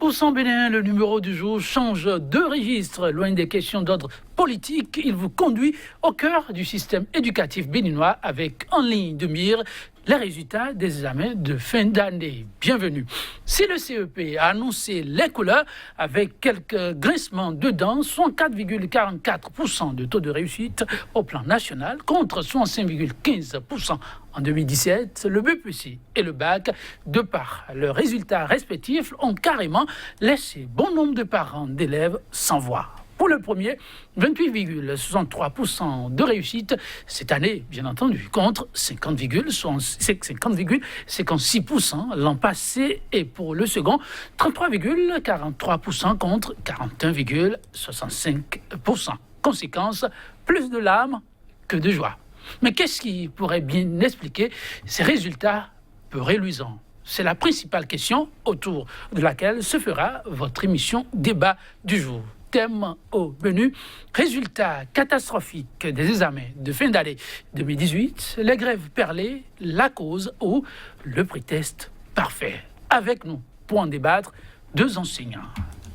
Au San Bénin, le numéro du jour change de registre. Loin des questions d'ordre politique, il vous conduit au cœur du système éducatif béninois avec en ligne de mire les résultats des examens de fin d'année. Bienvenue. Si le CEP a annoncé les couleurs avec quelques grincements de dents, 64,44% de taux de réussite au plan national contre 65,15% en 2017, le BPC et le bac, de par leurs résultats respectifs, ont carrément laissé bon nombre de parents d'élèves sans voix. Pour le premier, 28,63% de réussite cette année, bien entendu, contre 50,56% l'an passé. Et pour le second, 33,43% contre 41,65%. Conséquence, plus de larmes que de joie. Mais qu'est-ce qui pourrait bien expliquer ces résultats peu réluisants ? C'est la principale question autour de laquelle se fera votre émission Débat du jour. Thème au menu, résultats catastrophiques des examens de fin d'année 2018, les grèves perlées, la cause ou le prétexte parfait. Avec nous, pour en débattre, deux enseignants.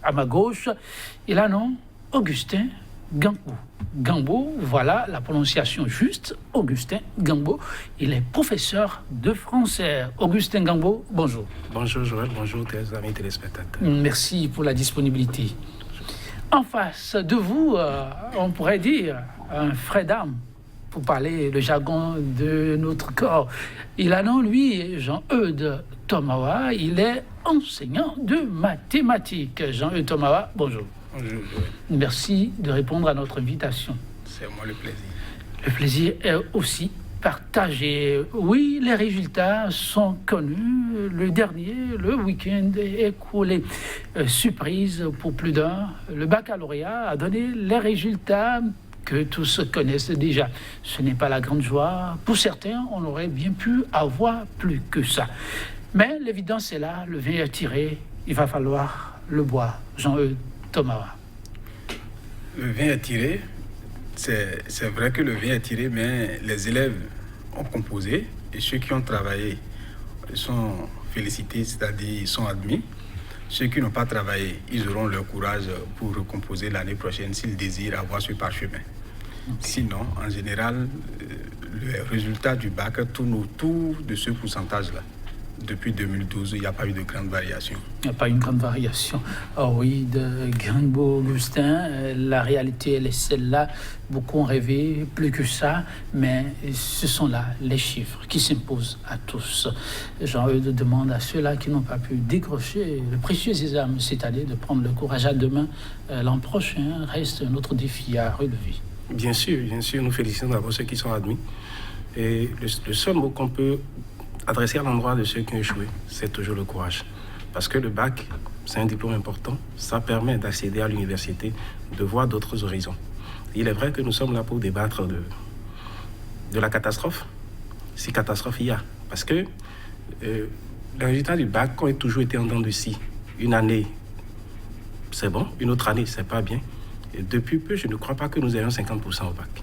À ma gauche, il a nom Augustin Gambo. Gambo, voilà la prononciation juste, Augustin Gambo. Il est professeur de français. Augustin Gambo, bonjour. Bonjour Joël, bonjour tes amis téléspectateurs. Merci pour la disponibilité. En face de vous, on pourrait dire un frère d'âme, pour parler le jargon de notre corps. Il a nom, lui, Jean-Eudes Tomawa. Il est enseignant de mathématiques. Jean-Eudes Tomawa, bonjour. Bonjour Joël. Merci de répondre à notre invitation. C'est moi le plaisir. Le plaisir est aussi partagé. Oui, les résultats sont connus. Le dernier, le week-end écoulé. Surprise pour plus d'un. Le baccalauréat a donné les résultats que tous connaissent déjà. Ce n'est pas la grande joie. Pour certains, on aurait bien pu avoir plus que ça. Mais l'évidence est là, le vin est tiré. Il va falloir le boire. Jean-Eudes Tomawa. Le vin est tiré. C'est vrai que le vin est tiré, mais les élèves ont composé et ceux qui ont travaillé sont félicités, c'est-à-dire ils sont admis. Ceux qui n'ont pas travaillé, ils auront leur courage pour recomposer l'année prochaine s'ils désirent avoir ce parchemin. Okay. Sinon, en général, le résultat du bac tourne autour de ce pourcentage-là. Depuis 2012, il n'y a pas eu de grande variation. Il n'y a pas eu une grande variation. Oh oui, de Gambo, Augustin, la réalité, elle est celle-là. Beaucoup ont rêvé, plus que ça, mais ce sont là les chiffres qui s'imposent à tous. Jean-Eudes demande à ceux-là qui n'ont pas pu décrocher le précieux examen cette année de prendre le courage à demain. L'an prochain reste un autre défi à relever. Bien sûr, nous félicitons d'abord ceux qui sont admis. Et le seul mot qu'on peut adresser à l'endroit de ceux qui ont échoué, c'est toujours le courage. Parce que le bac, c'est un diplôme important. Ça permet d'accéder à l'université, de voir d'autres horizons. Il est vrai que nous sommes là pour débattre de la catastrophe, si catastrophe il y a. Parce que le résultat du bac a toujours été en dents de scie. Une année, c'est bon. Une autre année, c'est pas bien. Et depuis peu, je ne crois pas que nous ayons 50% au bac.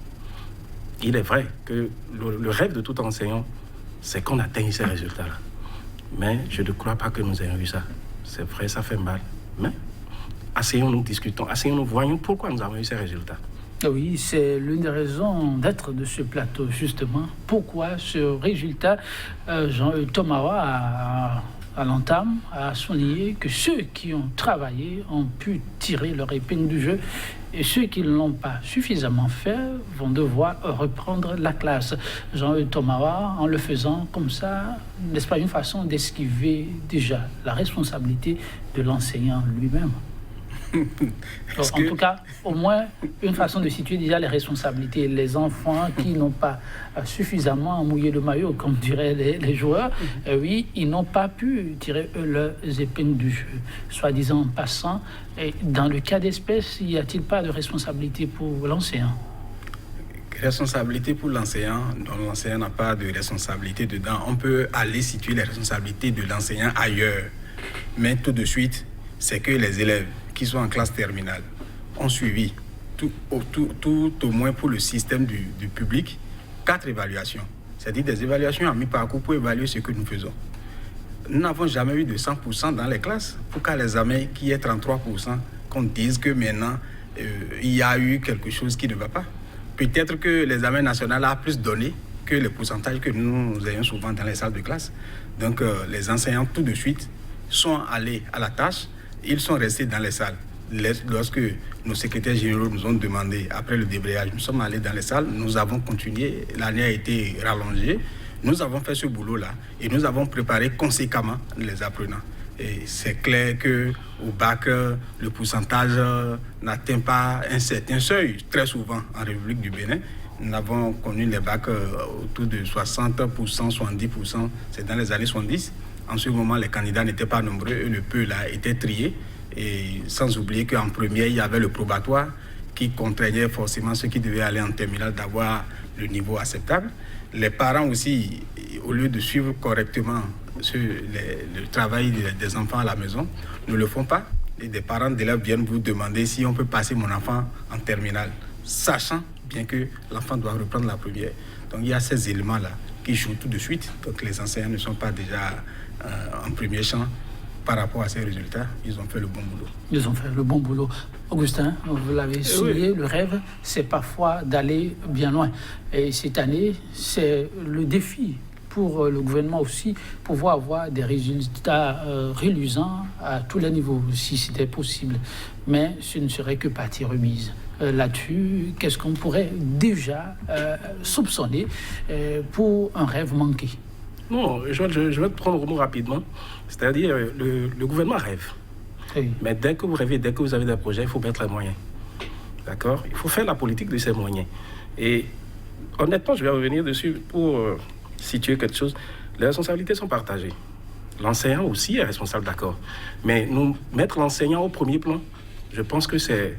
Il est vrai que le rêve de tout enseignant, c'est qu'on atteigne ces résultats-là. Mais je ne crois pas que nous ayons vu ça. C'est vrai, ça fait mal. Mais asseyons-nous, discutons, asseyons-nous, voyons pourquoi nous avons eu ces résultats. Oui, c'est l'une des raisons d'être de ce plateau, justement. Pourquoi ce résultat, Jean-Eudes Tomawa à l'entame, a souligné que ceux qui ont travaillé ont pu tirer leur épingle du jeu et ceux qui ne l'ont pas suffisamment fait vont devoir reprendre la classe. Jean-Eudes Tomawa, en le faisant comme ça, n'est-ce pas une façon d'esquiver déjà la responsabilité de l'enseignant lui-même? En tout cas, au moins, une façon de situer déjà les responsabilités. Les enfants qui n'ont pas suffisamment mouillé le maillot, comme diraient les joueurs, oui, ils n'ont pas pu tirer leurs épingles du jeu, soi-disant en passant. Et dans le cas d'espèce, y a-t-il pas de responsabilité pour l'enseignant? Responsabilité pour l'enseignant, dont l'enseignant n'a pas de responsabilité dedans. On peut aller situer les responsabilités de l'enseignant ailleurs. Mais tout de suite, c'est que les élèves qui sont en classe terminale ont suivi tout au moins pour le système du public 4 évaluations. C'est-à-dire des évaluations à mi-parcours pour évaluer ce que nous faisons. nous n'avons jamais eu de 100% dans les classes. Pourquoi les examens qui est 33%, qu'on dise que maintenant, il y a eu quelque chose qui ne va pas? Peut-être que l'examen national a plus donné que les pourcentages que nous ayons souvent dans les salles de classe. Donc, les enseignants, tout de suite, sont allés à la tâche. Ils sont restés dans les salles. Lorsque nos secrétaires généraux nous ont demandé, après le débrayage, nous sommes allés dans les salles, nous avons continué, l'année a été rallongée, nous avons fait ce boulot-là et nous avons préparé conséquemment les apprenants. Et c'est clair qu'au bac, le pourcentage n'atteint pas un certain seuil. Très souvent, en République du Bénin, nous avons connu les bacs autour de 60%, 70%, c'est dans les années 70. En ce moment, les candidats n'étaient pas nombreux et le peu là était trié. Et sans oublier qu'en première, il y avait le probatoire qui contraignait forcément ceux qui devaient aller en terminale d'avoir le niveau acceptable. Les parents aussi, au lieu de suivre correctement le travail des enfants à la maison, ne le font pas. Et des parents d'élèves viennent vous demander si on peut passer mon enfant en terminale, sachant bien que l'enfant doit reprendre la première. Donc il y a ces éléments-là qui jouent tout de suite. Donc les enseignants ne sont pas déjà en premier champ. Par rapport à ces résultats, ils ont fait le bon boulot. Ils ont fait le bon boulot. Augustin, vous l'avez souligné, le rêve, c'est parfois d'aller bien loin. Et cette année, c'est le défi pour le gouvernement aussi, pouvoir avoir des résultats reluisants à tous les niveaux, si c'était possible. Mais ce ne serait que partie remise. Là-dessus, qu'est-ce qu'on pourrait déjà soupçonner pour un rêve manqué? Non, je vais te prendre au mot rapidement. C'est-à-dire, le gouvernement rêve. Oui. Mais dès que vous rêvez, dès que vous avez des projets, il faut mettre les moyens. D'accord? Il faut faire la politique de ces moyens. Et honnêtement, je vais revenir dessus pour situer quelque chose. Les responsabilités sont partagées. L'enseignant aussi est responsable, d'accord. Mais nous mettre l'enseignant au premier plan, je pense que c'est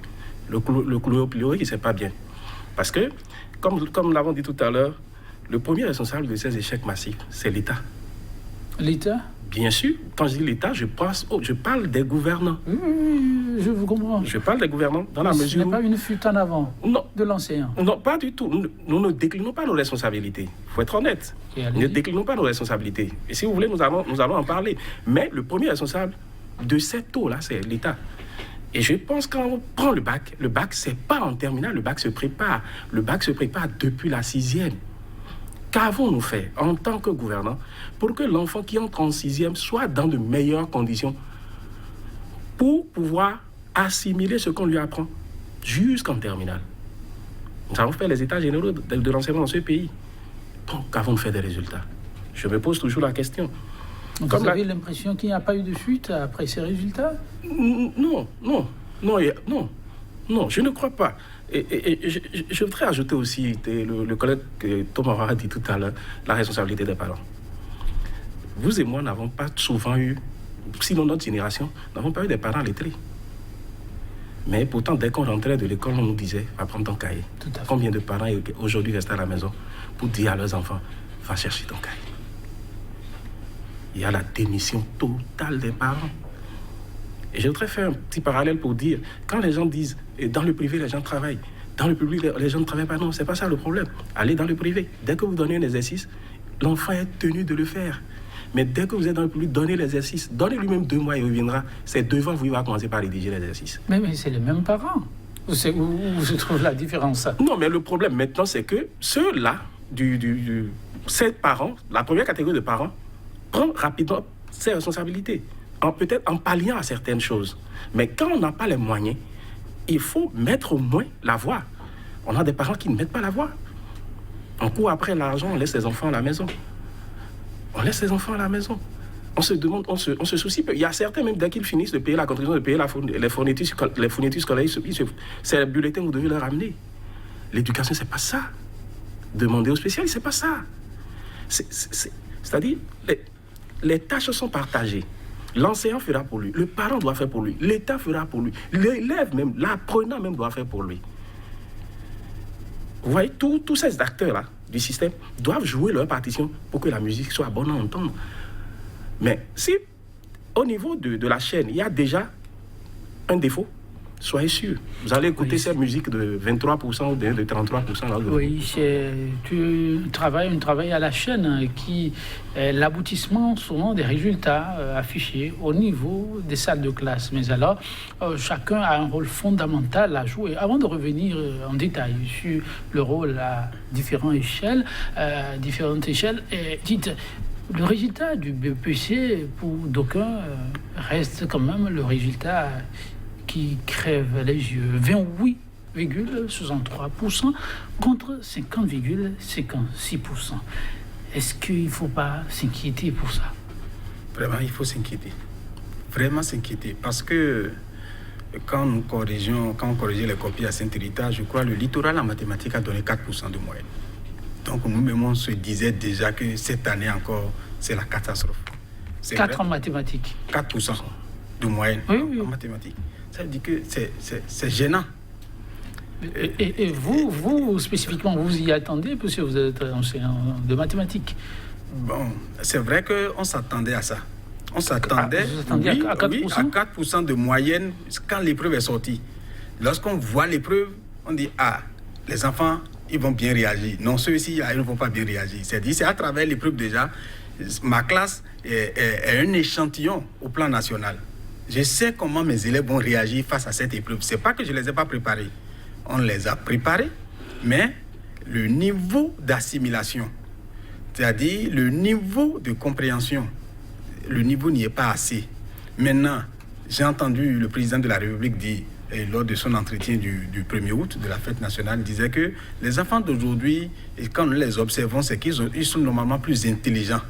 le clou au pilori qui ne sait pas bien. Parce que, comme nous l'avons dit tout à l'heure, le premier responsable de ces échecs massifs, c'est l'État. L'État? Bien sûr, quand je dis l'État, je parle des gouvernants. Oui, je vous comprends. Je parle des gouvernants dans la mesure où... Ce n'est pas une fuite en avant de l'enseignant. Non, pas du tout. Nous ne déclinons pas nos responsabilités. Il faut être honnête. Nous ne déclinons pas nos responsabilités. Et si vous voulez, nous allons en parler. Mais le premier responsable de cette eau-là, c'est l'État. Et je pense que quand on prend le bac, c'est pas en terminale, le bac se prépare. Le bac se prépare depuis la 6e. Qu'avons-nous fait en tant que gouvernants pour que l'enfant qui entre en 6e soit dans de meilleures conditions pour pouvoir assimiler ce qu'on lui apprend jusqu'en terminale? Nous avons fait les états généraux de l'enseignement dans ce pays. Donc, qu'avons-nous fait des résultats? Je me pose toujours la question. Donc vous avez l'impression qu'il n'y a pas eu de fuite après ces résultats? Non, je ne crois pas. Et je voudrais ajouter aussi, le collègue Thomas a dit tout à l'heure, la responsabilité des parents. Vous et moi n'avons pas souvent eu, sinon notre génération, n'avons pas eu des parents lettrés. Mais pourtant, dès qu'on rentrait de l'école, on nous disait, va prendre ton cahier. Combien de parents aujourd'hui restent à la maison pour dire à leurs enfants, va chercher ton cahier? Il y a la démission totale des parents. Et je voudrais faire un petit parallèle pour dire, quand les gens disent, dans le privé, les gens travaillent, dans le public, les gens ne travaillent pas, non, c'est pas ça le problème. Allez dans le privé. Dès que vous donnez un exercice, l'enfant est tenu de le faire. Mais dès que vous êtes dans le public, donnez l'exercice. Donnez-lui même 2 mois, il reviendra. C'est devant vous, il va commencer par rédiger l'exercice. Mais c'est les mêmes parents. Où se trouve la différence? Non, mais le problème maintenant, c'est que ceux-là, ces parents, la première catégorie de parents, prennent rapidement ses responsabilités. Peut-être en palliant à certaines choses. Mais quand on n'a pas les moyens, il faut mettre au moins la voix. On a des parents qui ne mettent pas la voix. On court après l'argent, on laisse les enfants à la maison. On laisse les enfants à la maison. On se demande, on se soucie peu. Il y a certains, même dès qu'ils finissent de payer la contribution, de payer les fournitures scolaires, c'est les bulletins que vous devez leur amener. L'éducation, c'est pas ça. Demander aux spécialistes, c'est pas ça. C'est-à-dire, les tâches sont partagées. L'enseignant fera pour lui, le parent doit faire pour lui, l'État fera pour lui, l'élève même, l'apprenant même doit faire pour lui. Vous voyez, tous ces acteurs-là du système doivent jouer leur partition pour que la musique soit bonne à entendre. Mais si, au niveau de la chaîne, il y a déjà un défaut, soyez sûr. Vous allez écouter cette musique de 23% ou de 33%. Là, oui, tu travailles à la chaîne qui est l'aboutissement souvent des résultats affichés au niveau des salles de classe. Mais alors, chacun a un rôle fondamental à jouer. Avant de revenir en détail sur le rôle à différentes échelles, dites, le résultat du BEPC, pour d'aucuns, reste quand même le résultat qui crève les yeux. 28,63% contre 50,56%. Est-ce qu'il ne faut pas s'inquiéter pour ça? Vraiment, il faut s'inquiéter. Vraiment s'inquiéter. Parce que quand on corrigeait les copies à Saint-Rita, je crois que le littoral en mathématiques a donné 4% de moyenne. Donc nous-mêmes, on se disait déjà que cette année encore, c'est la catastrophe. 4 en mathématiques. 4% de moyenne en mathématiques. Ça veut dire que c'est gênant. Et vous, spécifiquement, vous y attendez, parce que vous êtes enseignant de mathématiques. Bon, c'est vrai qu'on s'attendait à ça. On s'attendait à 4%? À 4% de moyenne quand l'épreuve est sortie. Lorsqu'on voit l'épreuve, on dit, les enfants, ils vont bien réagir. Non, ceux-ci, ils ne vont pas bien réagir. C'est à travers l'épreuve déjà. Ma classe est un échantillon au plan national. Je sais comment mes élèves vont réagir face à cette épreuve. Ce n'est pas que je ne les ai pas préparés. On les a préparés, mais le niveau d'assimilation, c'est-à-dire le niveau de compréhension, le niveau n'y est pas assez. Maintenant, j'ai entendu le président de la République dire, lors de son entretien du 1er août, de la fête nationale, disait que les enfants d'aujourd'hui, quand nous les observons, c'est qu'ils sont normalement plus intelligents.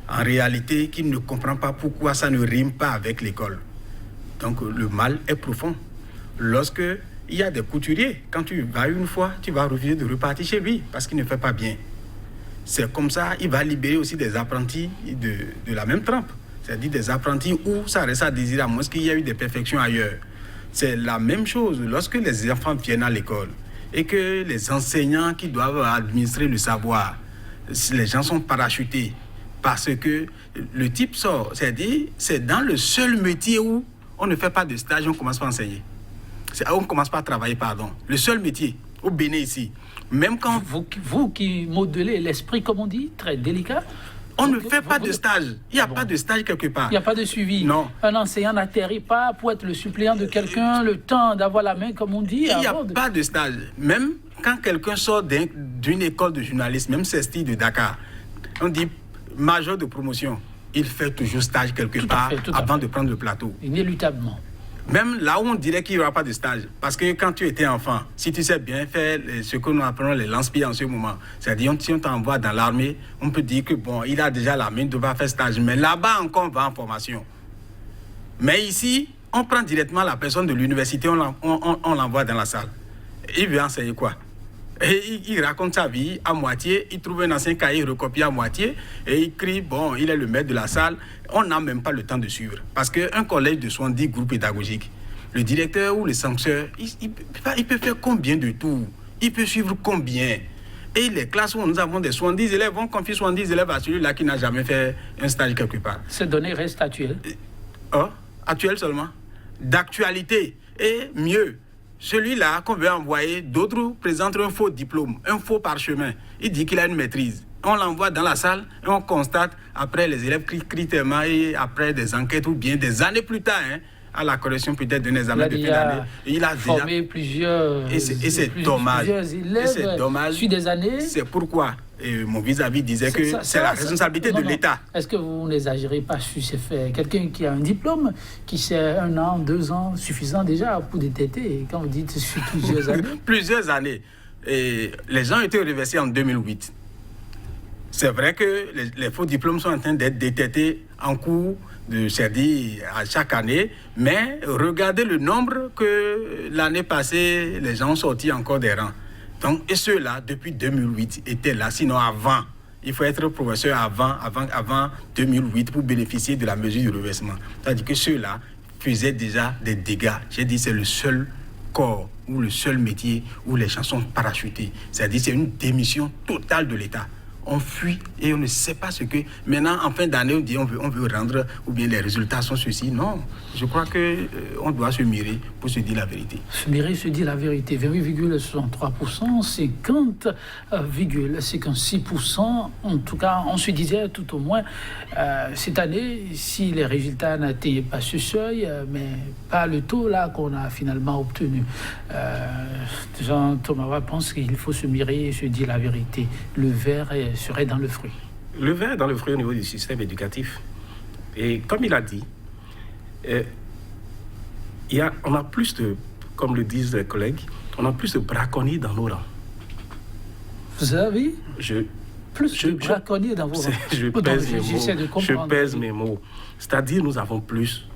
En réalité, qu'ils ne comprennent pas pourquoi ça ne rime pas avec l'école. Donc le mal est profond. Lorsque il y a des couturiers, quand tu vas une fois, tu vas refuser de repartir chez lui parce qu'il ne fait pas bien. C'est comme ça, il va libérer aussi des apprentis de la même trempe. C'est-à-dire des apprentis où ça reste à désirer, à moins qu'il y ait eu des perfections ailleurs. C'est la même chose lorsque les enfants viennent à l'école et que les enseignants qui doivent administrer le savoir, les gens sont parachutés parce que le type sort. C'est-à-dire, c'est dans le seul métier où on ne fait pas de stage, on ne commence pas à enseigner. On ne commence pas à travailler, pardon. Le seul métier, au Bénin ici. Même quand... Vous qui modelez l'esprit, comme on dit, très délicat. On ne fait pas de stage. Il n'y a pas de stage quelque part. Il n'y a pas de suivi. Non. Un enseignant n'atterrit pas pour être le suppléant de quelqu'un, le temps d'avoir la main, comme on dit. Il n'y a pas de stage. Même quand quelqu'un sort d'une école de journalisme, même CESTI de Dakar, on dit major de promotion. Il fait toujours stage quelque part avant de prendre le plateau. Inéluctablement. Même là où on dirait qu'il n'y aura pas de stage. Parce que quand tu étais enfant, si tu sais bien faire ce que nous appelons les lance-pieds en ce moment, c'est-à-dire si on t'envoie dans l'armée, on peut dire que bon, il a déjà la main, il ne doit pas faire stage. Mais là-bas encore, on va en formation. Mais ici, on prend directement la personne de l'université, on l'envoie dans la salle. Il veut enseigner quoi? Et il raconte sa vie à moitié, il trouve un ancien cahier, il recopie à moitié, et il crie, bon, il est le maître de la salle. On n'a même pas le temps de suivre. Parce qu'un collège de 70 groupes pédagogiques, le directeur ou le censeur, il peut faire combien de tours? Il peut suivre combien? Et les classes où nous avons des 70 élèves, on confie 70 élèves à celui-là qui n'a jamais fait un stage quelque part. Ces données restent actuelles? Actuelles seulement. D'actualité. Et mieux, celui-là qu'on veut envoyer, d'autres présentent un faux diplôme, un faux parchemin. Il dit qu'il a une maîtrise. On l'envoie dans la salle et on constate, après les élèves crient tellement et après des enquêtes ou bien des années plus tard, à la correction peut-être d'un examen de fin d'année. Il a formé plusieurs dommage. Élèves c'est dommage. Sur des années. C'est pourquoi mon vis-à-vis disait que c'est la responsabilité de l'État. Est-ce que vous n'exagérez pas sur ces faits? Quelqu'un qui a un diplôme, qui sait 1 an, 2 ans, suffisant déjà pour détecter, quand vous dites sur plusieurs années? Plusieurs années. Et les gens ont été reversés en 2008. C'est vrai que les faux diplômes sont en train d'être détectés en cours c'est-à-dire à chaque année, mais regardez le nombre que l'année passée, les gens ont sorti encore des rangs. Donc, et ceux-là, depuis 2008, étaient là. Sinon, avant, il faut être professeur avant 2008 pour bénéficier de la mesure de reversement. C'est-à-dire que ceux-là faisaient déjà des dégâts. J'ai dit, c'est le seul corps ou le seul métier où les gens sont parachutés. C'est-à-dire, c'est une démission totale de l'État. on fuit et on ne sait pas ce que... Maintenant, en fin d'année, on dit on veut rendre, ou bien les résultats sont ceux-ci. Non, je crois qu'on doit se mirer pour se dire la vérité. Se mirer, se dire la vérité. 28,63%, 50,56%. En tout cas, on se disait tout au moins, cette année, si les résultats n'atteignaient pas ce seuil, mais pas le taux là qu'on a finalement obtenu. Jean Thomas pense qu'il faut se mirer et se dire la vérité. Le verre serait dans le fruit. Le verre est dans le fruit au niveau du système éducatif. Et comme il a dit, on a plus de, comme le disent les collègues, on a plus de braconniers dans nos rangs. Vous avez plus de braconniers dans vos rangs? Je pèse mes mots. C'est-à-dire, nous avons plus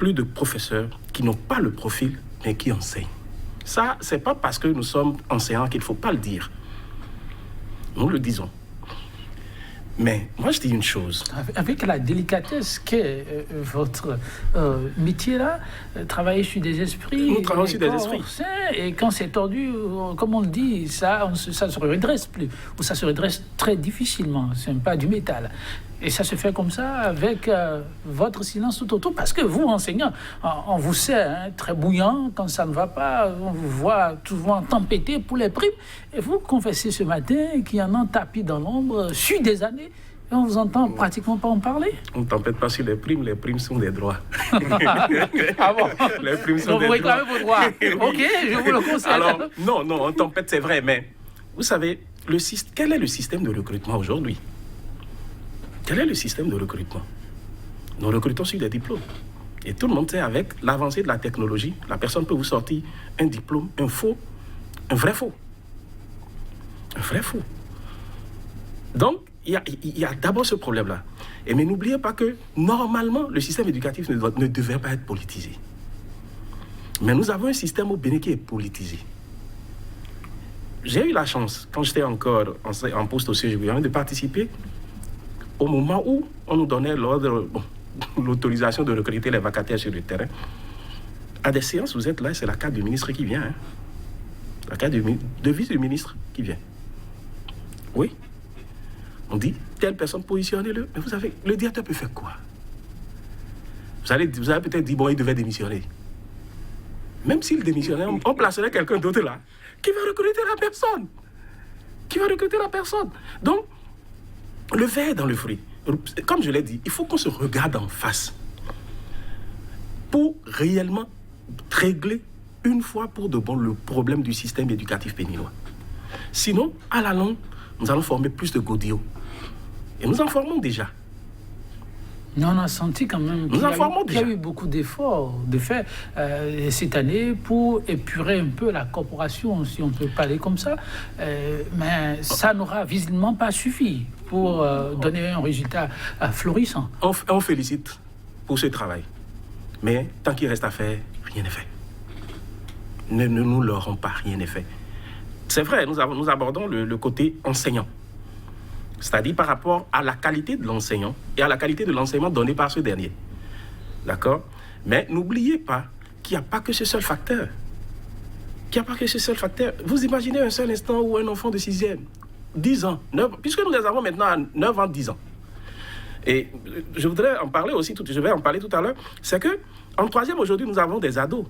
de professeurs qui n'ont pas le profil, mais qui enseignent. Ça, c'est pas parce que nous sommes enseignants qu'il ne faut pas le dire. Nous le disons. Mais moi, je dis une chose. Avec la délicatesse qu'est votre métier là, travailler sur des esprits. Nous travaillons sur des esprits. Et quand c'est tordu, comme on le dit, ça se redresse plus. Ou ça se redresse très difficilement. C'est pas du métal. Et ça se fait comme ça avec votre silence tout autour. Parce que vous, enseignants, on vous sait très bouillant quand ça ne va pas. On vous voit souvent tempêter pour les primes. Et vous confessez ce matin qu'il y en a un tapis dans l'ombre sur des années. Et on vous entend pratiquement pas en parler. On ne tempête pas sur les primes sont des droits. Ah bon? Les primes sont des droits. Vous réclamez vos droits. Ok, je vous le conseille. Alors, non, on tempête, c'est vrai, mais vous savez, quel est le système de recrutement aujourd'hui? Quel est le système de recrutement? Nous recrutons sur des diplômes. Et tout le monde sait, avec l'avancée de la technologie, la personne peut vous sortir un diplôme, un vrai faux. Un vrai faux. Donc, il y a d'abord ce problème-là. Mais n'oubliez pas que, normalement, le système éducatif ne devrait pas être politisé. Mais nous avons un système au Bénin qui est politisé. J'ai eu la chance, quand j'étais encore en poste au CGB, de participer au moment où on nous donnait l'autorisation de recruter les vacataires sur le terrain. À des séances, vous êtes là, c'est la carte du ministre qui vient. La carte de vice-ministre qui vient. Oui. On dit, telle personne, positionnez-le. Mais vous savez, le directeur peut faire quoi? Vous avez peut-être dit, bon, il devait démissionner. Même s'il démissionnait, on placerait quelqu'un d'autre là, qui va recruter la personne. Donc, le verre est dans le fruit. Comme je l'ai dit, il faut qu'on se regarde en face pour réellement régler une fois pour de bon le problème du système éducatif béninois. Sinon, à la longue, nous allons former plus de godillots. Et nous en formons déjà. Mais on a senti quand même qu'il y a eu beaucoup d'efforts de fait cette année pour épurer un peu la corporation, si on peut parler comme ça. Mais ça n'aura visiblement pas suffi pour donner un résultat florissant. On félicite pour ce travail. Mais tant qu'il reste à faire, rien n'est fait. Ne nous leurrons pas, rien n'est fait. C'est vrai, nous abordons le côté enseignant. C'est-à-dire par rapport à la qualité de l'enseignant et à la qualité de l'enseignement donné par ce dernier. D'accord? Mais n'oubliez pas qu'il n'y a pas que ce seul facteur. Vous imaginez un seul instant où un enfant de 6e, 10 ans, 9, puisque nous les avons maintenant à 9 ans, 10 ans. Et je voudrais en parler aussi, je vais en parler tout à l'heure, c'est qu'en 3e aujourd'hui, nous avons des ados,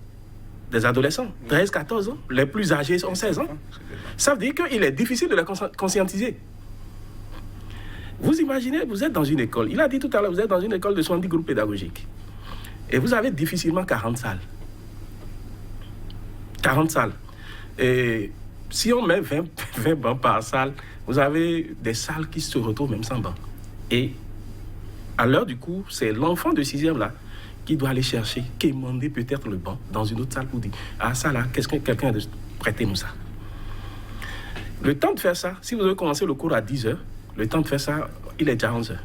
des adolescents, 13, 14 ans, les plus âgés ont 16 ans. Ça veut dire qu'il est difficile de les conscientiser. Vous imaginez, vous êtes dans une école, il a dit tout à l'heure, vous êtes dans une école de 70 groupes pédagogiques. Et vous avez difficilement 40 salles. 40 salles. Et si on met 20 bancs par salle, vous avez des salles qui se retrouvent même sans bancs. Et à l'heure du coup, c'est l'enfant de 6e là qui doit aller chercher, quémander peut-être le banc dans une autre salle pour dire « Ah ça là, qu'est-ce que quelqu'un a de prêtez-nous ça ?» Le temps de faire ça, si vous avez commencé le cours à 10h, le temps de faire ça, il est déjà 11h.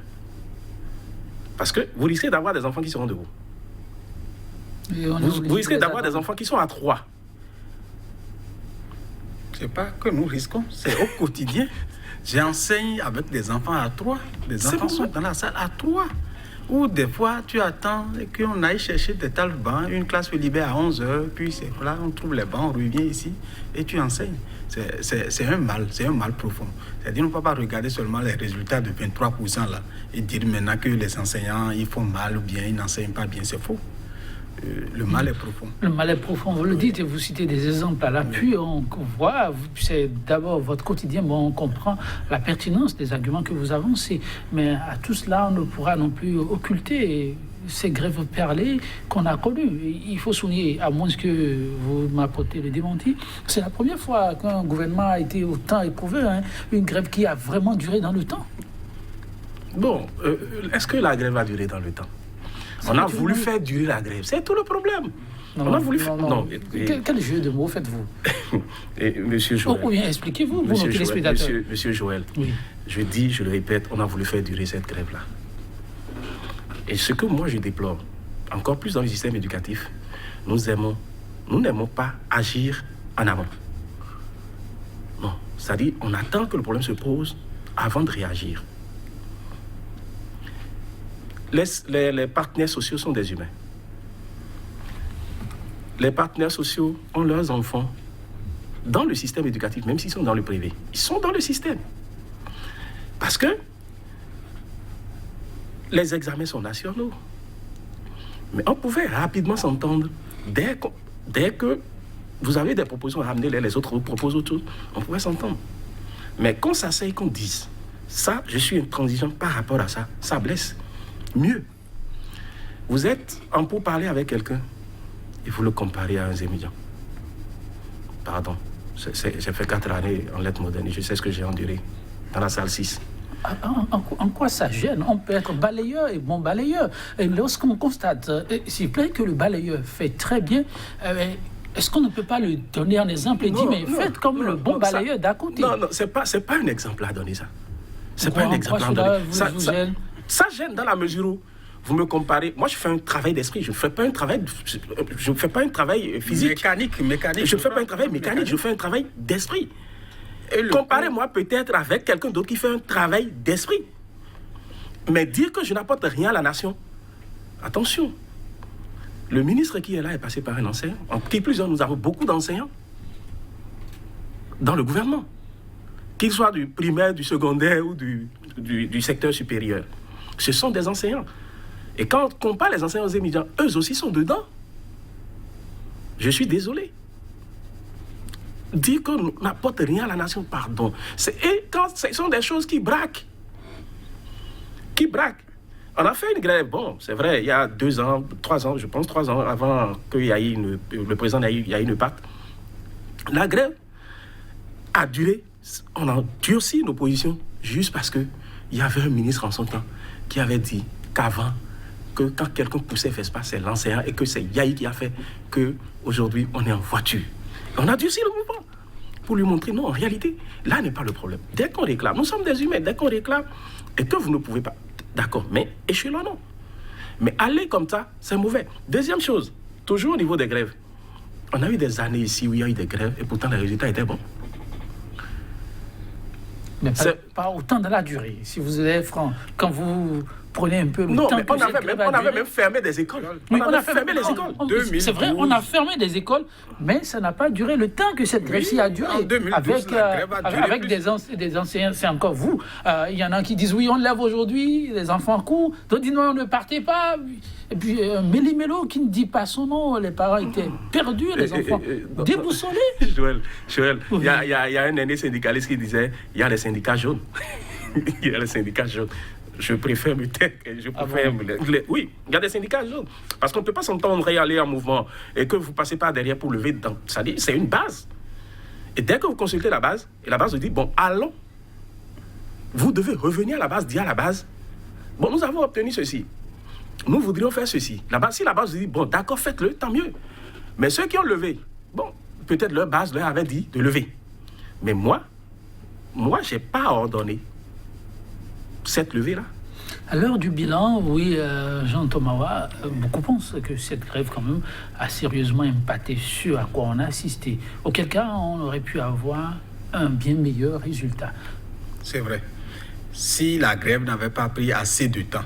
Parce que vous risquez d'avoir des enfants qui seront debout. Vous risquez d'avoir des enfants qui sont à 3. C'est pas que nous risquons, c'est au quotidien. J'enseigne avec des enfants à 3. Des enfants sont dans la salle à 3. Ou des fois, tu attends qu'on aille chercher des tas de bancs, une classe se libère à 11h, puis c'est là, on trouve les bancs, on revient ici et tu enseignes. C'est un mal profond. C'est-à-dire, on ne peut pas regarder seulement les résultats de 23% là et dire maintenant que les enseignants, ils font mal ou bien ils n'enseignent pas bien. C'est faux. Le mal est profond. Le mal est profond, vous le dites et vous citez des exemples à l'appui. On voit, c'est d'abord votre quotidien, bon, on comprend la pertinence des arguments que vous avancez. Mais à tout cela, on ne pourra non plus occulter ces grèves perlées qu'on a connues. Il faut souligner, à moins que vous m'apportez le démenti, c'est la première fois qu'un gouvernement a été autant éprouvé, hein, une grève qui a vraiment duré dans le temps. Bon, est-ce que la grève a duré dans le temps? On a voulu faire durer la grève, c'est tout le problème. On a voulu faire... Non. Quel jeu de mots faites-vous? Monsieur Joël. Ou bien expliquez-vous, vous, nos téléspectateurs. Monsieur Joël, oui. Je dis, je le répète, on a voulu faire durer cette grève-là. Et ce que moi je déplore, encore plus dans le système éducatif, nous n'aimons pas agir en amont. Non, c'est-à-dire, on attend que le problème se pose avant de réagir. Les partenaires sociaux sont des humains. Les partenaires sociaux ont leurs enfants dans le système éducatif, même s'ils sont dans le privé. Ils sont dans le système. Parce que les examens sont nationaux. Mais on pouvait rapidement s'entendre. Dès que vous avez des propositions à ramener, les autres vous proposent autre chose, on pouvait s'entendre. Mais quand ça s'asseye, qu'on dise, ça, je suis intransigeant par rapport à ça, ça blesse. Mieux, vous êtes en pourparlers avec quelqu'un et vous le comparez à un étudiant. Pardon, j'ai fait 4 années en lettres modernes et je sais ce que j'ai enduré dans la salle 6. En quoi ça gêne? On peut être balayeur et bon balayeur. Et lorsqu'on constate, s'il vous plaît, que le balayeur fait très bien, est-ce qu'on ne peut pas lui donner un exemple et dire, mais faites comme le bon balayeur d'à côté? Non, c'est pas un exemple à donner ça. C'est pas un exemple à donner. Ça gêne dans la mesure où vous me comparez. Moi, je fais un travail d'esprit. Je ne fais pas un travail physique. Mécanique. Je ne fais pas un travail mécanique. Je fais un travail d'esprit. Comparez-moi peut-être avec quelqu'un d'autre qui fait un travail d'esprit. Mais dire que je n'apporte rien à la nation, attention. Le ministre qui est là est passé par un enseignant. En qui plus, nous avons beaucoup d'enseignants dans le gouvernement. Qu'ils soient du primaire, du secondaire ou du secteur supérieur. Ce sont des enseignants. Et quand on compare les enseignants aux étudiants, eux aussi sont dedans. Je suis désolé. Dire qu'on n'apporte rien à la nation, pardon. Et quand ce sont des choses qui braquent. On a fait une grève, bon, c'est vrai, il y a 2 ans, 3 ans, je pense 3 ans, avant qu'il y ait le président ait une pacte. La grève a duré, on a durci nos positions juste parce qu'il y avait un ministre en son temps qui avait dit qu'avant, que quand quelqu'un poussait Vespa, c'est l'enseignant et que c'est Yahi qui a fait qu'aujourd'hui, on est en voiture. On a durci le mouvement pour lui montrer, non, en réalité, là n'est pas le problème. Dès qu'on réclame, nous sommes des humains, dès qu'on réclame, et que vous ne pouvez pas, d'accord, mais échelonnons. Mais aller comme ça, c'est mauvais. Deuxième chose, toujours au niveau des grèves, on a eu des années ici où il y a eu des grèves et pourtant les résultats étaient bons. Mais pas autant dans la durée. Si vous êtes franc, quand vous prenez un peu le temps... Non, mais on avait même fermé des écoles. Oui, on a fermé les écoles. C'est vrai, on a fermé des écoles, mais ça n'a pas duré le temps que cette grève-ci a duré. En 2012, avec des enseignants, c'est encore vous. Il y en a qui disent, oui, on lève aujourd'hui, les enfants courent. D'autres disent, non, ne partez pas. Et puis, Méli-Mélo qui ne dit pas son nom, les parents étaient perdus, les enfants déboussolés. Joël, il y a un aîné syndicaliste qui disait, il y a les syndicats jaunes. Il y a les syndicats jaunes. Je préfère me taire. Oui, il y a des syndicats jaunes. Parce qu'on ne peut pas s'entendre et aller en mouvement et que vous ne passez pas derrière pour lever dedans. C'est une base. Et dès que vous consultez la base, et la base vous dit, bon, allons. Vous devez revenir à la base, dire à la base, bon, nous avons obtenu ceci. Nous voudrions faire ceci. Si la base vous dit, bon, d'accord, faites-le, tant mieux. Mais ceux qui ont levé, bon, peut-être leur base leur avait dit de lever. Mais moi, je n'ai pas ordonné cette levée-là. À l'heure du bilan, oui, Jean Tomawa, beaucoup pensent que cette grève, quand même, a sérieusement impacté ce à quoi on a assisté. Auquel cas, on aurait pu avoir un bien meilleur résultat. C'est vrai. Si la grève n'avait pas pris assez de temps,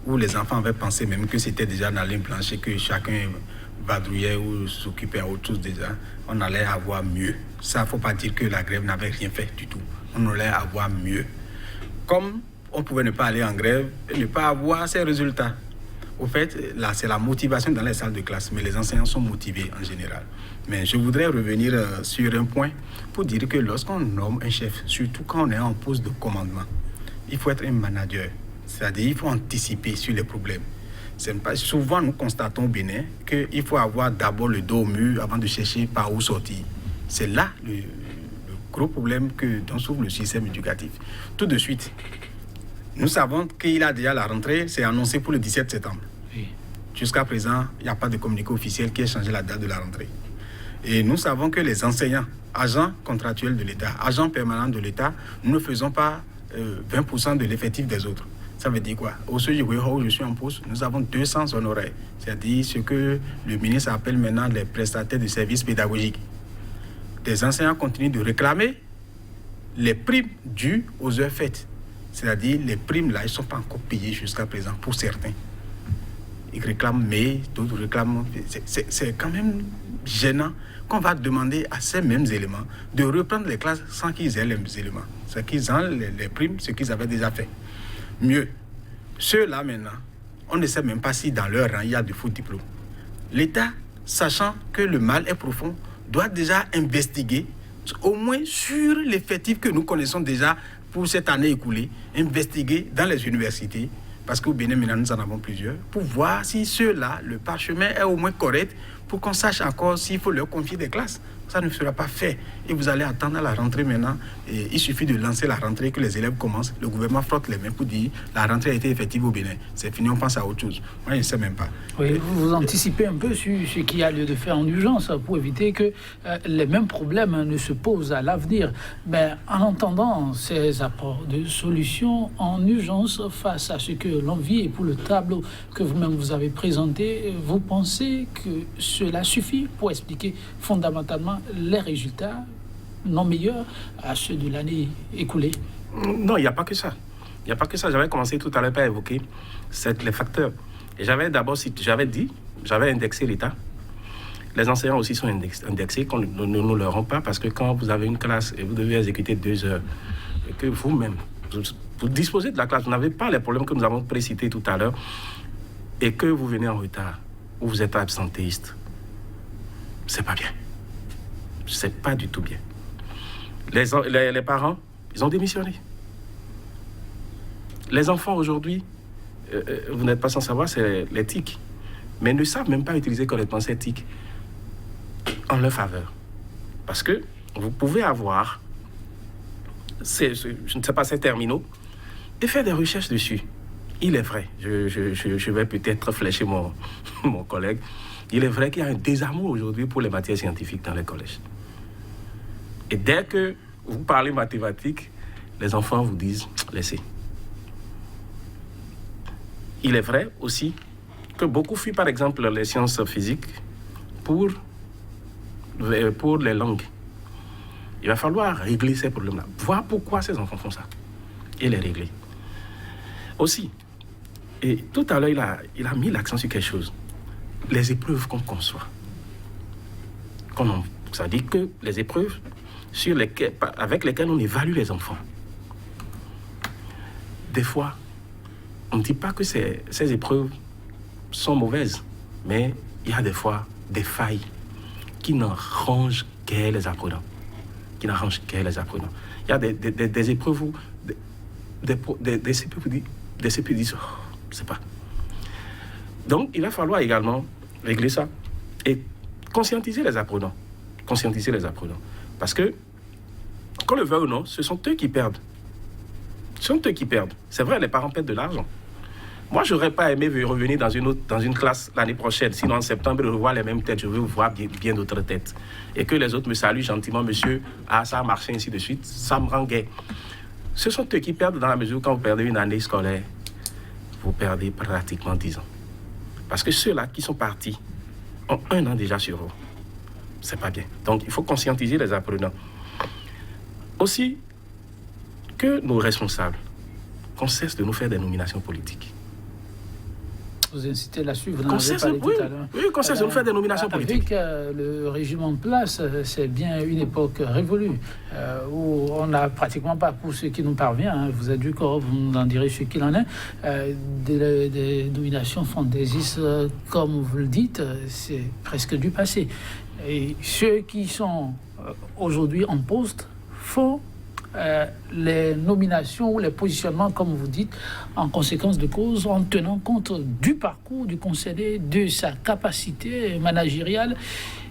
où les enfants avaient pensé même que c'était déjà dans ligne blanche et que chacun vadrouillait ou s'occupait à autre chose déjà, on allait avoir mieux. Ça, il ne faut pas dire que la grève n'avait rien fait du tout. On allait avoir mieux. Comme on pouvait ne pas aller en grève et ne pas avoir ces résultats. Au fait, là, c'est la motivation dans les salles de classe, mais les enseignants sont motivés en général. Mais je voudrais revenir sur un point pour dire que lorsqu'on nomme un chef, surtout quand on est en poste de commandement, il faut être un manager. C'est-à-dire qu'il faut anticiper sur les problèmes. Souvent, nous constatons au Bénin qu'il faut avoir d'abord le dos au mur avant de chercher par où sortir. C'est là le gros problème dont souffre le système éducatif. Tout de suite, nous savons qu'il a déjà la rentrée, c'est annoncé pour le 17 septembre. Oui. Jusqu'à présent, il n'y a pas de communiqué officiel qui ait changé la date de la rentrée. Et nous savons que les enseignants, agents contractuels de l'État, agents permanents de l'État, nous ne faisons pas 20% de l'effectif des autres. Ça veut dire quoi? Au sujet où je suis en poste, nous avons 200 honoraires. C'est-à-dire ce que le ministre appelle maintenant les prestataires de services pédagogiques. Des enseignants continuent de réclamer les primes dues aux heures faites. C'est-à-dire les primes là, ils ne sont pas encore payées jusqu'à présent pour certains. Ils réclament, mais d'autres réclament. C'est quand même gênant qu'on va demander à ces mêmes éléments de reprendre les classes sans qu'ils aient les éléments. C'est qu'ils ont les primes, ce qu'ils avaient déjà fait. Mieux, ceux-là maintenant, on ne sait même pas si dans leur rang il y a de faux diplômes. L'État, sachant que le mal est profond, doit déjà investiguer, au moins sur l'effectif que nous connaissons déjà pour cette année écoulée, investiguer dans les universités, parce qu'au Bénin, maintenant, nous en avons plusieurs, pour voir si ceux-là, le parchemin est au moins correct, pour qu'on sache encore s'il faut leur confier des classes. Ça ne sera pas fait. Et vous allez attendre à la rentrée maintenant. Et il suffit de lancer la rentrée, que les élèves commencent. Le gouvernement frotte les mains pour dire la rentrée a été effective au Bénin. C'est fini, on pense à autre chose. Moi, je ne sais même pas. Oui, vous anticipez un peu sur ce qu'il y a lieu de faire en urgence pour éviter que les mêmes problèmes ne se posent à l'avenir. Mais en entendant ces apports de solutions en urgence face à ce que l'on vit et pour le tableau que vous-même vous avez présenté, vous pensez que cela suffit pour expliquer fondamentalement les résultats non meilleurs à ceux de l'année écoulée? Non, il n'y a pas que ça. Il n'y a pas que ça. J'avais commencé tout à l'heure par évoquer les facteurs. Et j'avais indexé l'État. Les enseignants aussi sont indexés, qu'on ne leur rend pas, parce que quand vous avez une classe et vous devez exécuter 2 heures, et que vous-même, vous disposez de la classe, vous n'avez pas les problèmes que nous avons précités tout à l'heure, et que vous venez en retard, ou vous êtes absentéiste, c'est pas bien. C'est pas du tout bien. Les parents, ils ont démissionné. Les enfants aujourd'hui, vous n'êtes pas sans savoir, c'est les TIC, mais ne savent même pas utiliser correctement ces TIC en leur faveur. Parce que vous pouvez avoir, je ne sais pas, ces terminaux, et faire des recherches dessus. Il est vrai, je vais peut-être flécher mon collègue, il est vrai qu'il y a un désamour aujourd'hui pour les matières scientifiques dans les collèges. Et dès que vous parlez mathématiques, les enfants vous disent « laissez ». Il est vrai aussi que beaucoup fuient par exemple les sciences physiques pour les langues. Il va falloir régler ces problèmes-là, voir pourquoi ces enfants font ça et les régler. Aussi, et tout à l'heure, il a mis l'accent sur quelque chose. Les épreuves qu'on conçoit. Ça dit que les épreuves avec lesquelles on évalue les enfants. Des fois, on ne dit pas que ces épreuves sont mauvaises, mais il y a des fois des failles qui n'arrangent qu'est les apprenants. Il y a des épreuves où des CP disent, c'est pas. Donc, il va falloir également régler ça et conscientiser les apprenants. Parce que, qu'on le veuille ou non, ce sont eux qui perdent. C'est vrai, les parents perdent de l'argent. Moi, je n'aurais pas aimé revenir dans une classe l'année prochaine, sinon en septembre, revoir les mêmes têtes, je veux voir bien d'autres têtes. Et que les autres me saluent gentiment, monsieur, ça a marché, ainsi de suite, ça me rend gai. Ce sont eux qui perdent dans la mesure où quand vous perdez une année scolaire, vous perdez pratiquement 10 ans. Parce que ceux-là qui sont partis ont 1 an déjà sur eux. C'est pas bien. Donc, il faut conscientiser les apprenants. Aussi, que nos responsables qu'on cesse de nous faire des nominations politiques. Vous incitez là-dessus, vous en avez parlé tout à l'heure. Oui, consensus, on fait des nominations politiques. Avec le régime en place, c'est bien une époque révolue, où on n'a pratiquement pas, pour ce qui nous parvient, vous êtes du corps, vous nous en direz ce qu'il en est, des nominations fantaisistes, comme vous le dites, c'est presque du passé. Et ceux qui sont aujourd'hui en poste font les nominations ou les positionnements, comme vous dites, en conséquence de cause, en tenant compte du parcours du concédé, de sa capacité managériale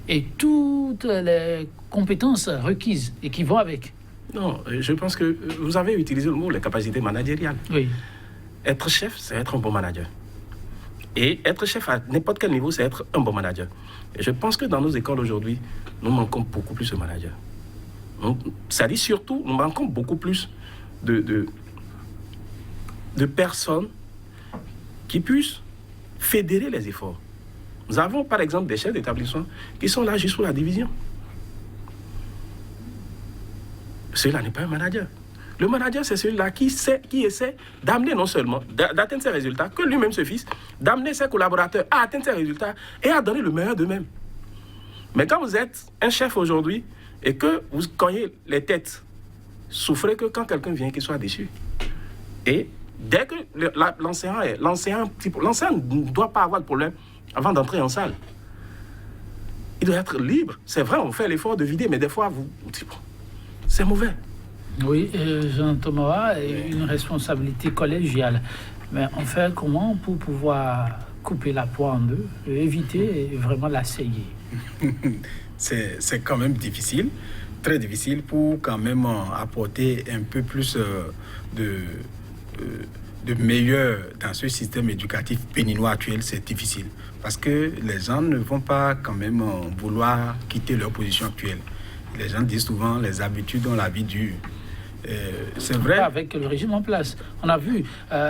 et toutes les compétences requises et qui vont avec. Non, je pense que vous avez utilisé le mot les capacités managériales. Oui. Être chef, c'est être un bon manager. Et être chef à n'importe quel niveau, c'est être un bon manager. Et je pense que dans nos écoles aujourd'hui, nous manquons beaucoup plus de managers. Ça dit surtout, nous manquons beaucoup plus de personnes qui puissent fédérer les efforts. Nous avons par exemple des chefs d'établissement qui sont là juste pour la division. Celui-là n'est pas un manager. Le manager, c'est celui-là qui essaie d'amener non seulement, d'atteindre ses résultats, que lui-même se fixe, d'amener ses collaborateurs à atteindre ses résultats et à donner le meilleur d'eux-mêmes. Mais quand vous êtes un chef aujourd'hui, et que vous cognez les têtes, souffrez que quand quelqu'un vient, qu'il soit déçu. Et dès que l'enseignant ne doit pas avoir de problème avant d'entrer en salle. Il doit être libre. C'est vrai, on fait l'effort de vider, mais des fois, c'est mauvais. Oui, Jean Thomas a une responsabilité collégiale. Mais on fait comment pour pouvoir couper la poire en deux, éviter vraiment l'assailler? C'est quand même difficile, très difficile pour quand même apporter un peu plus de meilleur dans ce système éducatif béninois actuel. C'est difficile parce que les gens ne vont pas quand même vouloir quitter leur position actuelle. Les gens disent souvent les habitudes ont la vie dure. C'est vrai. Avec le régime en place, on a vu,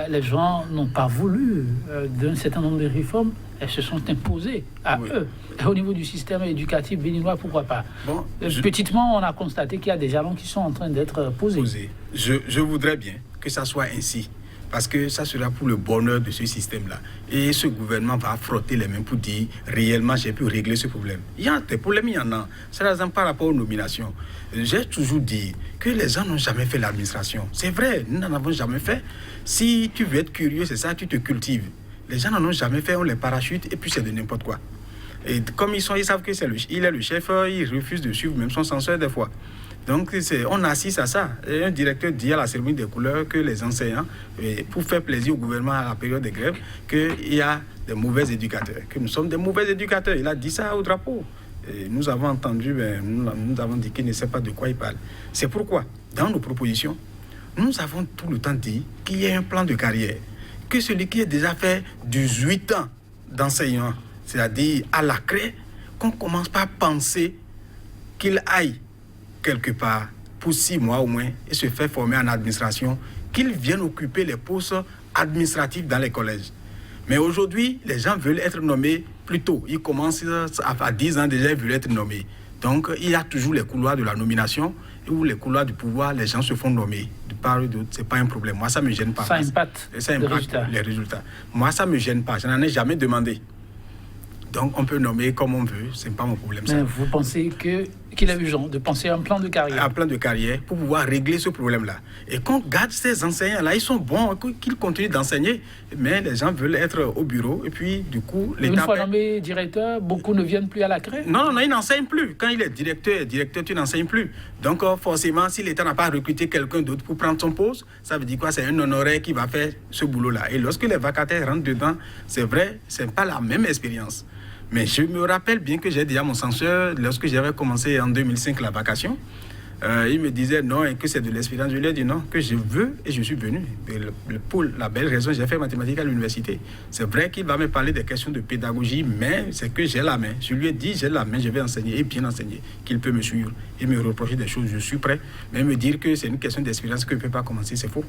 les gens n'ont pas voulu d'un certain nombre de réformes. Elles se sont imposées à eux. Et au niveau du système éducatif béninois, pourquoi pas? Bon, petitement, on a constaté qu'il y a des jalons qui sont en train d'être posés. Je voudrais bien que ça soit ainsi, parce que ça sera pour le bonheur de ce système-là. Et ce gouvernement va frotter les mains pour dire réellement j'ai pu régler ce problème. Il y a des problèmes, il y en a. C'est par exemple par rapport aux nominations. J'ai toujours dit que les gens n'ont jamais fait l'administration. C'est vrai, nous n'en avons jamais fait. Si tu veux être curieux, c'est ça, tu te cultives. Les gens n'en ont jamais fait, on les parachute et puis c'est de n'importe quoi. Et comme ils savent que il est le chef, ils refusent de suivre même son censeur des fois. Donc on assiste à ça. Et un directeur dit à la cérémonie des couleurs que les enseignants, pour faire plaisir au gouvernement à la période des grèves, qu'il y a des mauvais éducateurs, que nous sommes des mauvais éducateurs. Il a dit ça au drapeau. Et nous avons entendu, nous avons dit qu'il ne sait pas de quoi il parle. C'est pourquoi, dans nos propositions, nous avons tout le temps dit qu'il y ait un plan de carrière. Que celui qui a déjà fait 18 ans d'enseignant, c'est-à-dire à la craie, qu'on commence par penser qu'il aille quelque part pour 6 mois au moins et se faire former en administration, qu'il vienne occuper les postes administratifs dans les collèges. Mais aujourd'hui, les gens veulent être nommés plus tôt. Ils commencent à 10 ans déjà, ils veulent être nommés. Donc, il y a toujours les couloirs de la nomination ou les couloirs du pouvoir, les gens se font nommer. De part et d'autre, ce n'est pas un problème. Moi, ça ne me gêne pas. Ça impacte les résultats. Moi, ça ne me gêne pas. Je n'en ai jamais demandé. Donc, on peut nommer comme on veut. Ce n'est pas mon problème. Mais vous pensez qu'il est urgent de penser à un plan de carrière? Un plan de carrière pour pouvoir régler ce problème-là. Et qu'on garde ces enseignants-là, ils sont bons, qu'ils continuent d'enseigner. Mais les gens veulent être au bureau. Et puis, du coup, l'État... Une fois nommé directeur, beaucoup ne viennent plus à la craie? Non, ils n'enseignent plus. Quand il est directeur, tu n'enseignes plus. Donc, forcément, si l'État n'a pas recruté quelqu'un d'autre pour prendre son poste, ça veut dire quoi? C'est un honoraire qui va faire ce boulot-là. Et lorsque les vacataires rentrent dedans, c'est vrai, ce n'est pas la même expérience. Mais je me rappelle bien que j'ai dit à mon censeur, lorsque j'avais commencé en 2005 la vacation, il me disait non, et que c'est de l'expérience. Je lui ai dit non, que je veux et je suis venu. Et pour la belle raison, j'ai fait mathématiques à l'université. C'est vrai qu'il va me parler des questions de pédagogie, mais c'est que j'ai la main. Je lui ai dit, j'ai la main, je vais enseigner et bien enseigner, qu'il peut me suivre et me reprocher des choses, je suis prêt. Mais me dire que c'est une question d'expérience que je ne peux pas commencer, c'est faux.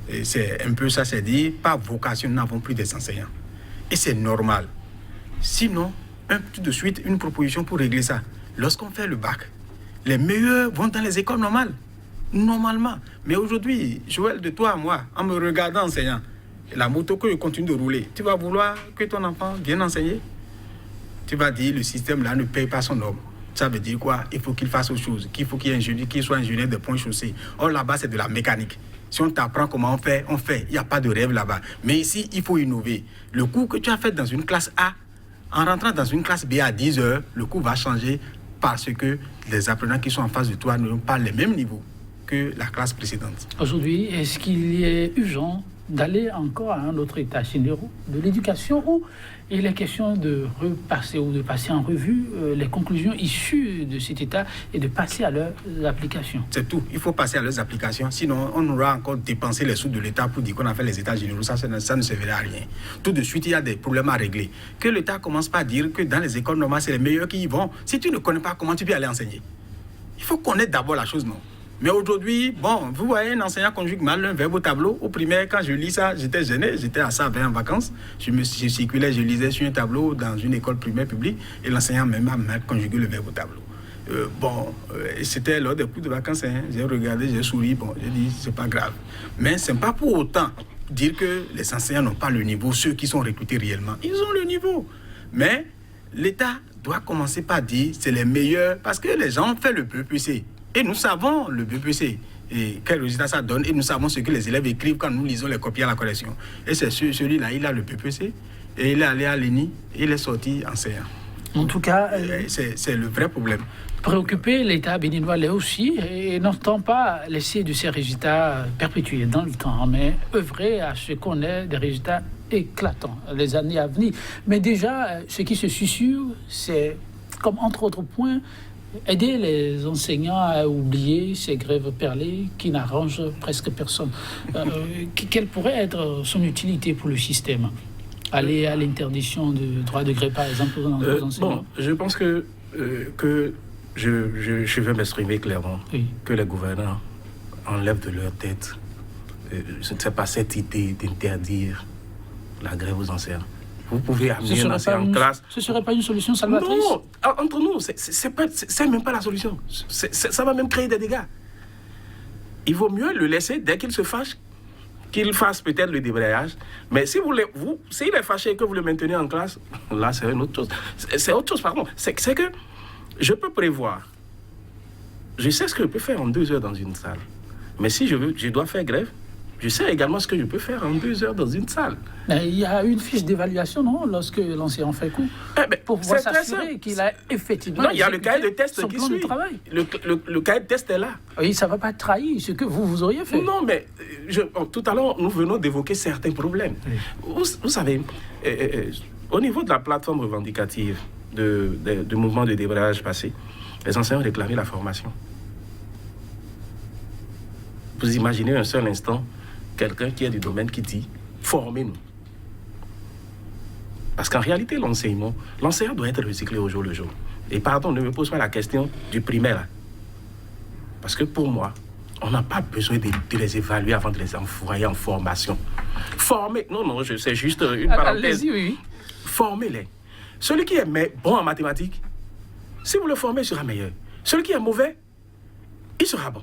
Et c'est un peu ça, c'est dit, par vocation, nous n'avons plus des enseignants. Et c'est normal. Sinon, tout de suite, une proposition pour régler ça. Lorsqu'on fait le bac, les meilleurs vont dans les écoles normales, normalement. Mais aujourd'hui, Joël, de toi à moi, en me regardant enseignant, la moto que je continue de rouler, tu vas vouloir que ton enfant vienne enseigner. Tu vas dire le système là ne paye pas son homme. Ça veut dire quoi? Il faut qu'il fasse autre chose, qu'il faut qu'il soit ingénieur de ponts chaussés. Or là-bas, c'est de la mécanique. Si on t'apprend comment on fait, on fait. Il n'y a pas de rêve là-bas. Mais ici, il faut innover. Le cours que tu as fait dans une classe A, en rentrant dans une classe B à 10 heures, le cours va changer parce que les apprenants qui sont en face de toi n'ont pas le même niveau que la classe précédente. Aujourd'hui, est-ce qu'il est urgent d'aller encore à un autre état général de l'éducation où il est question de repasser ou de passer en revue les conclusions issues de cet état et de passer à leurs applications? C'est tout. Il faut passer à leurs applications. Sinon, on aura encore dépensé les sous de l'État pour dire qu'on a fait les états généraux. Ça ne servirait à rien. Tout de suite, il y a des problèmes à régler. Que l'État commence pas à dire que dans les écoles normales, c'est les meilleurs qui y vont. Si tu ne connais pas, comment tu peux aller enseigner? Il faut connaître d'abord la chose, non? Mais aujourd'hui, bon, vous voyez, un enseignant conjugue mal un verbe au tableau. Au primaire, quand je lis ça, j'étais gêné. J'étais à ça en vacances. Je circulais, je lisais sur un tableau dans une école primaire publique et l'enseignant même a mal conjugué le verbe au tableau. C'était lors des cours de vacances. J'ai regardé, j'ai souri. Bon, j'ai dit, c'est pas grave. Mais c'est pas pour autant dire que les enseignants n'ont pas le niveau. Ceux qui sont recrutés réellement, ils ont le niveau. Mais l'État doit commencer par dire c'est les meilleurs parce que les gens ont fait le BEPC. Et nous savons le BEPC et quel résultat ça donne. Et nous savons ce que les élèves écrivent quand nous lisons les copies à la correction. Et c'est celui-là, il a le BEPC et il est allé à l'ENI et il est sorti enseignant. En tout cas, c'est le vrai problème. Préoccupé, l'État béninois l'est aussi et n'entend pas laisser de ces résultats perpétuer dans le temps, mais œuvrer à ce qu'on ait des résultats éclatants les années à venir. Mais déjà, ce qui se susurre, c'est, comme entre autres points, aider les enseignants à oublier ces grèves perlées qui n'arrangent presque personne. Quelle pourrait être son utilité pour le système? Aller à l'interdiction du droit de grève, par exemple, dans les enseignants? Bon, je pense que je vais m'exprimer clairement, oui. Que les gouvernants enlèvent de leur tête, je ne sais pas, cette idée d'interdire la grève aux enseignants. Vous pouvez amener un enseignant en classe. Ce ne serait pas une solution salvatrice? Non, entre nous, c'est même pas la solution. Ça va même créer des dégâts. Il vaut mieux le laisser dès qu'il se fâche, qu'il fasse peut-être le débrayage. Mais si s'il est fâché et que vous le maintenez en classe, là, c'est une autre chose. C'est autre chose, pardon. C'est que je peux prévoir. Je sais ce que je peux faire en 2 heures dans une salle. Mais si je dois faire grève, je sais également ce que je peux faire en 2 heures dans une salle. Mais il y a une fiche d'évaluation, non, lorsque l'enseignant fait coup, pour pouvoir s'assurer qu'il a effectivement... Non, il y a le cahier de test qui suit. Le cahier de test est là. Oui, ça ne va pas trahir ce que vous auriez fait. Non, mais tout à l'heure, nous venons d'évoquer certains problèmes. Oui. Vous savez, au niveau de la plateforme revendicative du mouvement de débrayage passé, les enseignants réclamaient la formation. Vous imaginez un seul instant quelqu'un qui est du domaine qui dit « formez-nous ». Parce qu'en réalité, l'enseignant doit être recyclé au jour le jour. Et pardon, ne me pose pas la question du primaire. Parce que pour moi, on n'a pas besoin de les évaluer avant de les envoyer en formation. Former, non, c'est juste une parenthèse. Allez-y, oui. Formez-les. Celui qui est bon en mathématiques, si vous le formez, il sera meilleur. Celui qui est mauvais, il sera bon.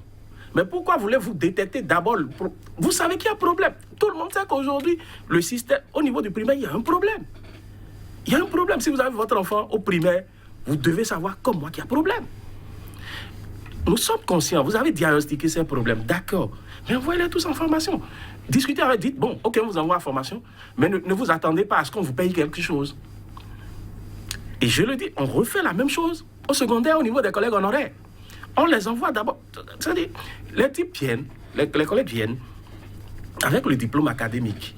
Mais pourquoi voulez-vous détecter d'abord Vous savez qu'il y a un problème. Tout le monde sait qu'aujourd'hui, le système, au niveau du primaire, il y a un problème. Il y a un problème. Si vous avez votre enfant au primaire, vous devez savoir comme moi qu'il y a un problème. Nous sommes conscients. Vous avez diagnostiqué ces problèmes. D'accord. Mais envoyez-les tous en formation. Discutez avec, dites, bon, ok, on vous envoie en formation, mais ne vous attendez pas à ce qu'on vous paye quelque chose. Et je le dis, on refait la même chose au secondaire, au niveau des collègues honoraires. On les envoie d'abord. C'est-à-dire, les types viennent, les collègues viennent avec le diplôme académique.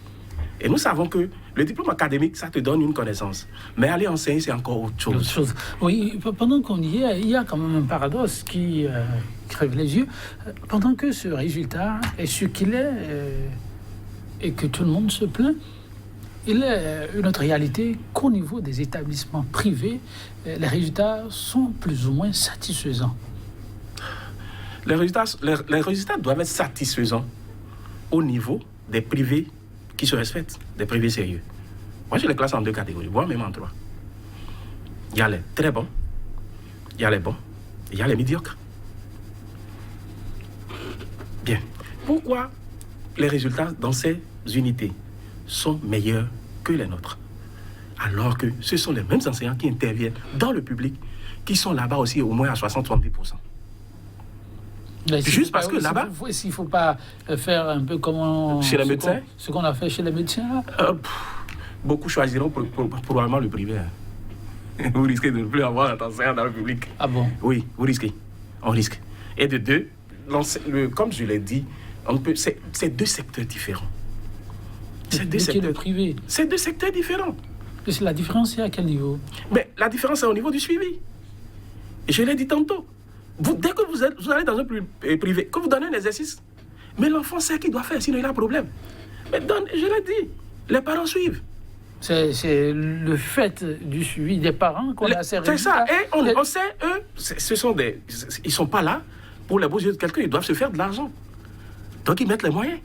Et nous savons que le diplôme académique, ça te donne une connaissance. Mais aller enseigner, c'est encore autre chose. Oui, pendant qu'on y est, il y a quand même un paradoxe qui crève les yeux. Pendant que ce résultat est ce qu'il est et que tout le monde se plaint, il est une autre réalité qu'au niveau des établissements privés, les résultats sont plus ou moins satisfaisants. Les résultats doivent être satisfaisants au niveau des privés qui se respectent, des privés sérieux. Moi, je les classe en 2 catégories, voire même en 3. Il y a les très bons, il y a les bons, et il y a les médiocres. Bien. Pourquoi les résultats dans ces unités sont meilleurs que les nôtres. Alors que ce sont les mêmes enseignants qui interviennent dans le public, qui sont là-bas aussi au moins à 60-70%. Juste parce que là-bas... S'il ne faut pas faire un peu comme chez les médecins, ce qu'on a fait chez les médecins là. Beaucoup choisiront probablement le privé. Vous risquez de ne plus avoir d'enseignants dans le public. Ah bon? Oui, vous risquez. On risque. Et de deux, comme je l'ai dit, c'est deux secteurs différents. C'est deux secteurs privés. C'est deux secteurs différents. La différence est à quel niveau? Mais la différence est au niveau du suivi. Et je l'ai dit tantôt. Dès que vous allez dans un privé, que vous donnez un exercice, mais l'enfant sait qu'il doit faire, sinon il a un problème. Mais je l'ai dit, les parents suivent. C'est le fait du suivi des parents qu'on a servi. C'est ça. Et on sait, eux, ils ne sont pas là pour les beaux yeux de quelqu'un, ils doivent se faire de l'argent. Donc ils mettent les moyens.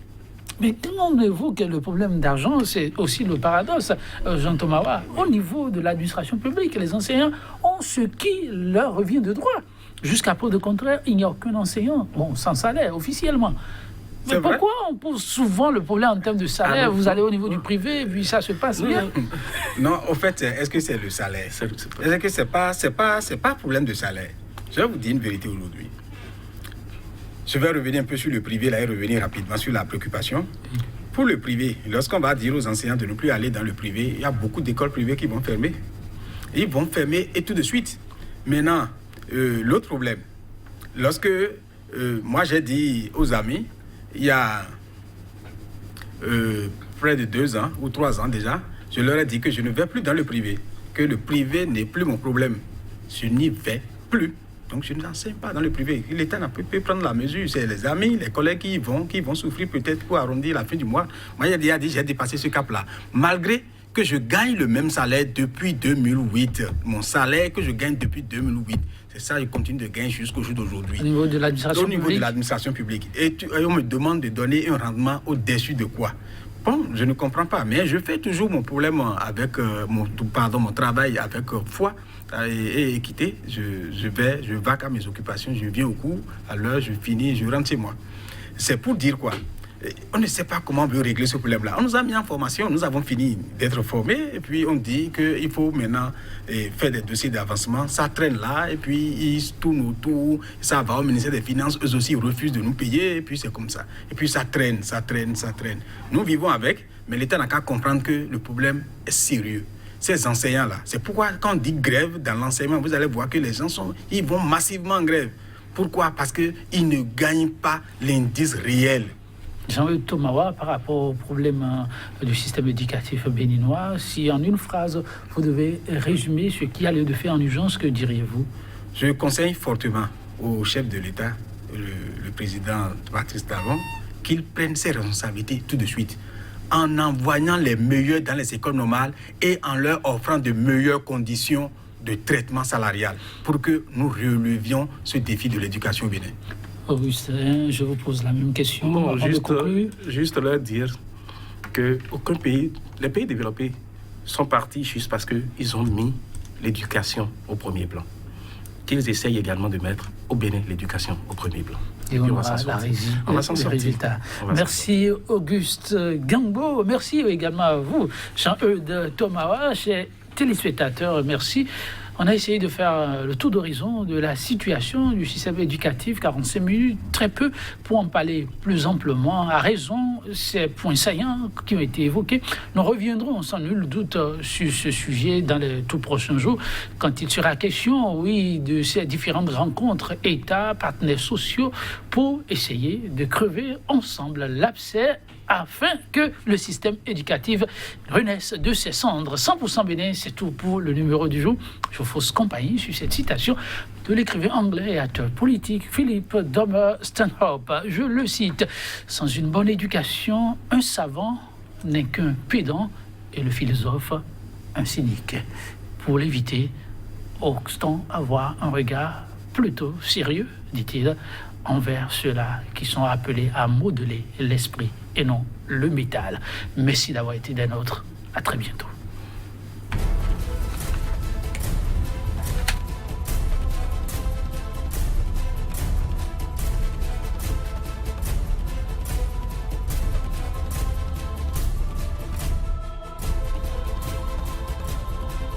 Mais quand on évoque le problème d'argent, c'est aussi le paradoxe, Jean Thomas. Au niveau de l'administration publique, les enseignants ont ce qui leur revient de droit. Jusqu'à preuve de contraire, il n'y a aucun enseignant sans salaire, officiellement. Mais pourquoi on pose souvent le problème en termes de salaire? Vous allez au niveau du privé, puis ça se passe bien. Non, au fait, est-ce que c'est le salaire? Est-ce que c'est pas problème de salaire? Je vais vous dire une vérité aujourd'hui. Je vais revenir un peu sur le privé là et revenir rapidement sur la préoccupation. Pour le privé, lorsqu'on va dire aux enseignants de ne plus aller dans le privé, il y a beaucoup d'écoles privées qui vont fermer. Ils vont fermer et tout de suite. Maintenant, l'autre problème, lorsque moi j'ai dit aux amis, il y a près de 2 ans ou 3 ans déjà, je leur ai dit que je ne vais plus dans le privé, que le privé n'est plus mon problème. Je n'y vais plus. Donc je n'enseigne pas dans le privé. L'État n'a pas pu prendre la mesure. C'est les amis, les collègues qui vont souffrir peut-être pour arrondir la fin du mois. Moi, j'ai déjà dit, j'ai dépassé ce cap-là. Malgré que je gagne le même salaire depuis 2008. Mon salaire que je gagne depuis 2008. C'est ça, je continue de gagner jusqu'au jour d'aujourd'hui. Au niveau de l'administration publique. Au niveau de l'administration publique. Et on me demande de donner un rendement au-dessus de quoi? Bon, je ne comprends pas. Mais je fais toujours mon problème avec mon travail avec foi et équité. Je vaque à mes occupations, je viens au cours, à l'heure, je finis, je rentre chez moi. C'est pour dire quoi? On ne sait pas comment on veut régler ce problème-là. On nous a mis en formation, nous avons fini d'être formés, et puis on dit qu'il faut maintenant faire des dossiers d'avancement. Ça traîne là, et puis ils tournent autour, ça va au ministère des Finances, eux aussi ils refusent de nous payer, et puis c'est comme ça. Et puis ça traîne. Nous vivons avec, mais l'État n'a qu'à comprendre que le problème est sérieux. Ces enseignants-là, c'est pourquoi quand on dit grève dans l'enseignement, vous allez voir que les gens ils vont massivement en grève. Pourquoi? Parce qu'ils ne gagnent pas l'indice réel. Jean-Eudes Thomawa, par rapport au problème du système éducatif béninois, si en une phrase, vous devez résumer ce qui a lieu de faire en urgence, que diriez-vous? Je conseille fortement au chef de l'État, le président Patrice Talon, qu'il prenne ses responsabilités tout de suite, en envoyant les meilleurs dans les écoles normales et en leur offrant de meilleures conditions de traitement salarial pour que nous relevions ce défi de l'éducation au Bénin. Augustin, je vous pose la même question. Bon, juste leur dire que les pays développés sont partis juste parce qu'ils ont mis l'éducation au premier plan. Qu'ils essayent également de mettre au Bénin l'éducation au premier plan. Et on va s'en sortir. Merci Auguste Gambo. Merci également à vous, Jean-Eudes Thomawa, chers téléspectateurs. Merci. On a essayé de faire le tour d'horizon de la situation du système éducatif, 45 minutes, très peu, pour en parler plus amplement, à raison ces points saillants qui ont été évoqués. Nous reviendrons sans nul doute sur ce sujet dans les tout prochains jours, quand il sera question, oui, de ces différentes rencontres État, partenaires sociaux, pour essayer de crever ensemble l'abcès afin que le système éducatif renaisse de ses cendres. 100% Bénin, c'est tout pour le numéro du jour. Je vous fausse compagnie sur cette citation de l'écrivain anglais et acteur politique Philip Domer Stanhope. Je le cite: « Sans une bonne éducation, un savant n'est qu'un pédant et le philosophe un cynique. » Pour l'éviter, autant avoir un regard plutôt sérieux, dit-il, envers ceux-là qui sont appelés à modeler l'esprit et non le métal. Merci d'avoir été des nôtres. À très bientôt.